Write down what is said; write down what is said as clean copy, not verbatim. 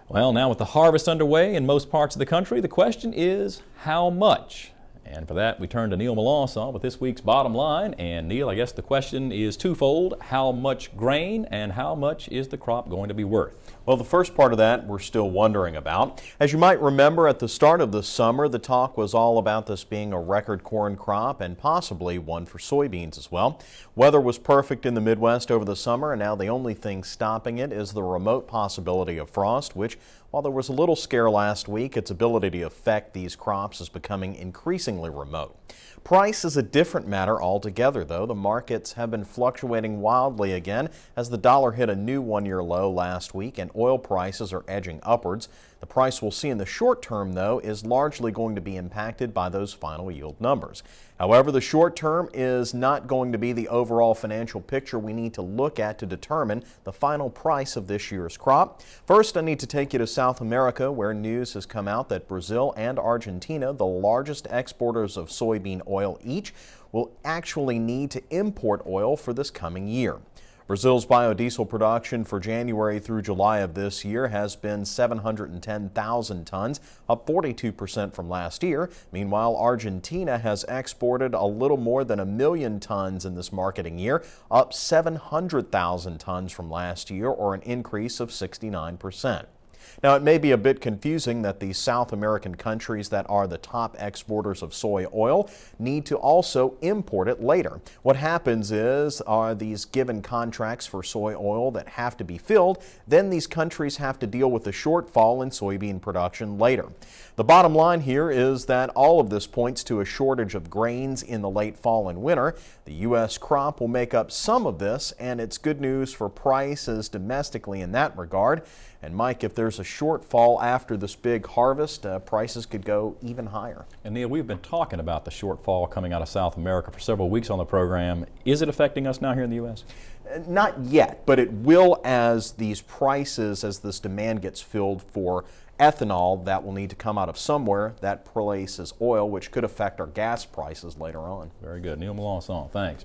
Well, now with the harvest underway in most parts of the country, the question is how much? And for that, we turn to Neil Melancon with this week's Bottom Line. And Neil, I guess the question is twofold. How much grain and how much is the crop going to be worth? Well, the first part of that we're still wondering about. As you might remember, at the start of the summer, the talk was all about this being a record corn crop and possibly one for soybeans as well. Weather was perfect in the Midwest over the summer, and now the only thing stopping it is the remote possibility of frost, which, while there was a little scare last week, its ability to affect these crops is becoming increasingly remote. Price is a different matter altogether, though. The markets have been fluctuating wildly again as the dollar hit a new one-year low last week and oil prices are edging upwards. The price we'll see in the short term, though, is largely going to be impacted by those final yield numbers. However, the short term is not going to be the overall financial picture we need to look at to determine the final price of this year's crop. First, I need to take you to South America, where news has come out that Brazil and Argentina, the largest exporters of soybean oil each, will actually need to import oil for this coming year. Brazil's biodiesel production for January through July of this year has been 710,000 tons, up 42% from last year. Meanwhile, Argentina has exported a little more than 1 million tons in this marketing year, up 700,000 tons from last year, or an increase of 69%. Now, it may be a bit confusing that the South American countries that are the top exporters of soy oil need to also import it later. What happens is, are these given contracts for soy oil that have to be filled, then these countries have to deal with the shortfall in soybean production later. The bottom line here is that all of this points to a shortage of grains in the late fall and winter. The U.S. crop will make up some of this, and it's good news for prices domestically in that regard. And Mike, if there's a shortfall after this big harvest, prices could go even higher. And Neil, we've been talking about the shortfall coming out of South America for several weeks on the program. Is it affecting us now here in the U.S.? Not yet, but it will as these prices, as this demand gets filled for ethanol that will need to come out of somewhere. That place is oil, which could affect our gas prices later on. Very good. Neil Melancon, thanks.